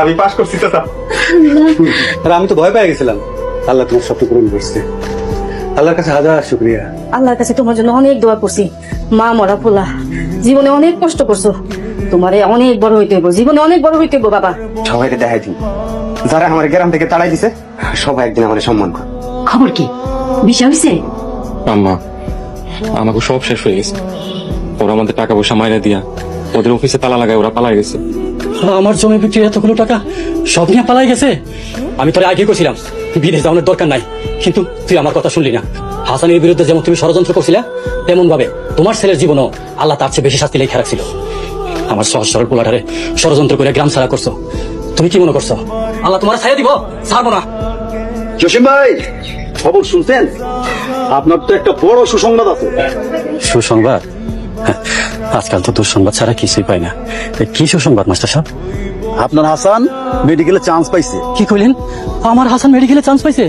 আমি পাস করছি চাচা। আর আমি তো ভয় পেয়ে গেছিলাম। আল্লাহ তোমার স্বপ্ন পূরণ করছে, আল্লাহর কাছে হাজার শুকরিয়া। আল্লাহর কাছে তোমার জন্য অনেক দোয়া করছি। মা মরা পোলা, জীবনে অনেক কষ্ট করছো, তোমারে অনেক বড় হইতে হইব, জীবনে অনেক বড় হইতে হইব বাবা। সবাইকে দেখাই দিন, যারা আমার গ্রাম থেকে তাড়াই দিছে সবাই একদিন আমার সম্মান করে। খবর কি, বিষয় হয়েছে? আম্মা, আমাকে সব শেষ হয়ে গেছে। ওরা আমাদের টাকা পয়সা মাইনে দিয়া ওদের অফিসে তালা লাগায় ওরা পালাই গেছে। আমার জমি বিক্রি এতগুলো টাকা সব নিয়ে পালাই গেছে। আমি তোরে আগে করছিলাম বিদেশ যাওয়ার দরকার নাই, কিন্তু তুই আমার কথা শুনলি না। হাসানের বিরুদ্ধে যেমন তুমি ষড়যন্ত্র করছিলে, তেমন ভাবে তোমার ছেলের জীবনও আল্লাহ তার চেয়ে বেশি শাস্তি লেখা রাখছিল। আমার সহজ সরল পোলাটারে ষড়যন্ত্র করে গ্রাম ছাড়া করছো। তুমি কি মনে করছো আল্লাহ তোমার ছায়া দিব? ছাড়বো না। জসিম ভাই, খবর শুনছেন? আপনার তো একটা বড় সুসংবাদ আছে। সুসংবাদ? আজকাল তো দুঃসংবাদ ছাড়া কিছুই পাই না। কি সুসংবাদ মাস্টার সাহেব? আপনার হাসান মেডিকেলে চান্স পাইছে। কি কইলেন? আমার হাসান মেডিকেলে চান্স পাইছে?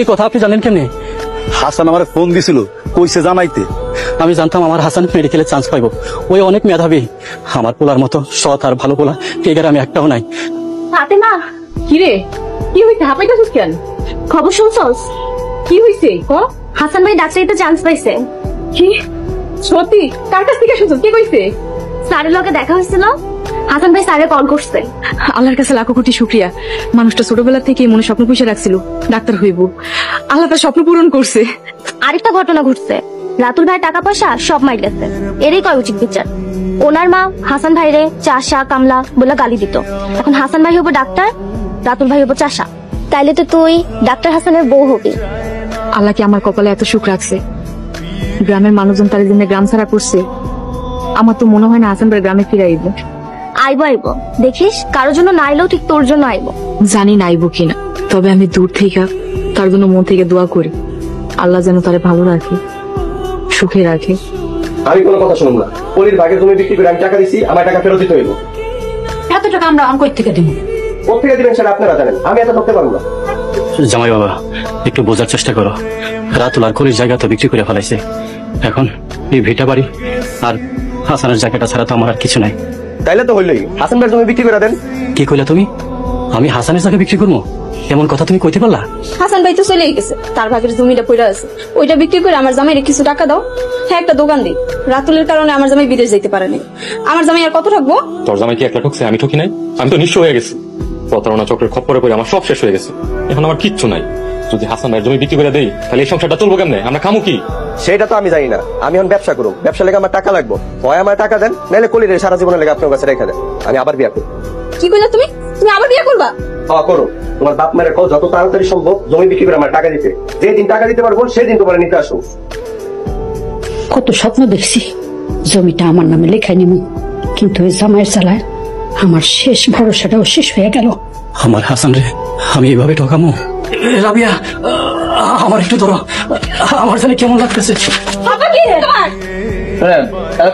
এই কথা আপনি জানেন কেমনে? হাসান আমার ফোন দিছিল, কইছে জানাইতে। আমি জানতাম আমার হাসান মেডিকেলে চান্স পাইব। ওই অনেক মেধাবী, আমার পোলার মতো সৎ আর ভালো পোলা এই গ্রামে একটাও নাই। ফাতেমা, কি রে, কি হইছে? হাঁপাইতেছিস কেন? খবর শুনছস? কি হইছে? হাসান ভাই ডাক্তারিতে চান্স পাইছে। কি সত্যি? কার কাছ থেকে শুনছস? কে কইছে? স্যারের লগে দেখা হয়েছিল, হাসান ভাই স্যারে কল করছে। আল্লাহর কাছে লাখো কোটি শুকরিয়া। মানুষটা ছোটবেলা থেকে মনে স্বপ্ন পুষে রাখছিল ডাক্তার হইব, আল্লাহ তার স্বপ্ন পূরণ করছে। আরেকটা ঘটনা ঘটছে, রাতুল ভাই টাকা পয়সা সব মাইর গেছে। এরই কয় উচিত বিচার। ওনার মা হাসান ভাইরে চাষা কামলা বলে গালি দিত। এখন হাসান ভাই হবো ডাক্তার, রাতুল ভাই হবো চাষা। তাইলে তো তুই ডাক্তার হাসানের বউ হবি। আল্লাহ কি আমার কপালে এত সুখ রাখছে? গ্রামের মানুষজন তার জন্য গ্রাম ছাড়া করছে। আমার তো মনে হয় না হাসান ভাই গ্রামে ফিরে আইব। আইবো আইবো, দেখিস কারোর জন্য না আইলেও ঠিক তোর জন্য আইবো। জানি না আইব কিনা, তবে আমি দূর থেকে তার জন্য মন থেকে দোয়া করি, আল্লাহ যেন তারে ভালো রাখে, সুখে রাখে। আমি কোনো কথা শুনুন না। পলির ভাগের জমি বিক্রি করে আমি টাকা দিছি, আমার টাকা ফেরত দিতে হইব। এত টাকা আমরা কই থেকে দিব? কোথেকে দিবেন সেটা আপনারা জানেন, আমি এত ধরতে পারবো না। জামাই বাবা, একটু বোঝার চেষ্টা করো। রাতুল আর কলির জায়গা তো বিক্রি করে ফেলাইছে। এখন এই ভিটা বাড়ি আর হাসানের জায়গাটা ছাড়া তো আমার আর কিছু নাই। তাইলে তো হইলই, হাসান ভাইয়ের জমি বিক্রি করে দেন। কি কইলা তুমি? আমি হাসানের জায়গা বিক্রি করবো? এমন কথা তুমি কইতে পারলা? হাসান ভাই তো চলেই গেছে, তার ভাগের জমিটা পড়ে আছে, ওইটা বিক্রি করে আমার জামাইরে কিছু টাকা দাও। হ্যাঁ, একটা দোকান দিই। রাতুলের কারণে আমার জামাই বিদেশ যাইতে পারেনি। আমার জামাই আর কত থাকবো? তোর জামাই কি একলা ঠকছে? আমি ঠকি নাই? আমি তো নিঃস্ব হয়ে গেছি। প্রতারণা চক্রের খপ্পরে পড়ে আমার সব শেষ হয়ে গেছে। এখন আমার কিচ্ছু নাই। যদি হাসান ভাইয়ের জমি বিক্রি করে দেই, তাহলে এই সংসারটা চলবো কেমনে? আমরা খামু কি? সেটা তো আমি জানি না। আমি এখন ব্যবসা করবো, ব্যবসা লেগে আমার টাকা লাগবো। হয় আমার টাকা দেন, নাহলে কলির সারা জীবনের লেগে আপনার কাছে রেখে দেন। আমি আবার বিয়ে করবো। কি কইলা তুমি? তুমি আবার বিয়ে করবা? হ্যাঁ করো। তোমার বাপ মায়ের কল যত তাড়াতাড়ি সম্ভব জমি বিক্রি করে আমার টাকা দিতে। যেদিন টাকা দিতে পারবো সেদিন তোমার নিতে আসো। কত স্বপ্ন দেখছি জমিটা আমার নামে লেখাই নিব, কিন্তু ওই জামাইয়ের চালায় আমার শেষ ভরসাটাও শেষ হয়ে গেল। আমার হাসান রে আমি এইভাবে ঠকামো? রাবিয়া, আমার একটু ধরো, আমার জানি কেমন লাগতেছে।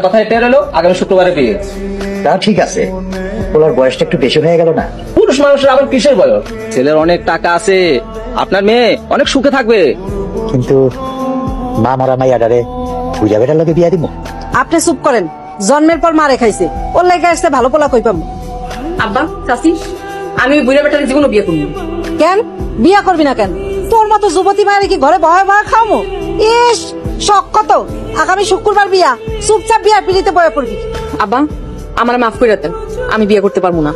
কথা এটা হলো আগামী শুক্রবারে বিয়ে। তা ঠিক আছে, ওনার বয়সটা একটু বেশি হয়ে গেল না? পুরুষ মানুষের আবার কিসের বয়স? ছেলের অনেক টাকা আছে, আপনার মেয়ে অনেক সুখে থাকবে। কিন্তু মা মরা মাইয়াডারে বুঝা বেটার লগে বিয়া দিব? আপনি চুপ করেন, জন্মের পর মারে খাইছে, ওর লাগে আসতে ভালো পোলা কই পাবো? আব্বা চাচি, আমি ওই বুড়া বেটার জীবনও বিয়ে করবো। কেন বিয়া করবি না কেন? তোর মতো যুবতী মায়ের কি ঘরে বহে বহে খামো? ইস শখ কত! আগামী শুক্রবার বিয়া, চুপচাপ বিয়ার পিড়িতে বয়ে পড়বি। আব্বা আমার মাফ করে দেন, আমি বিয়ে করতে পারবো না।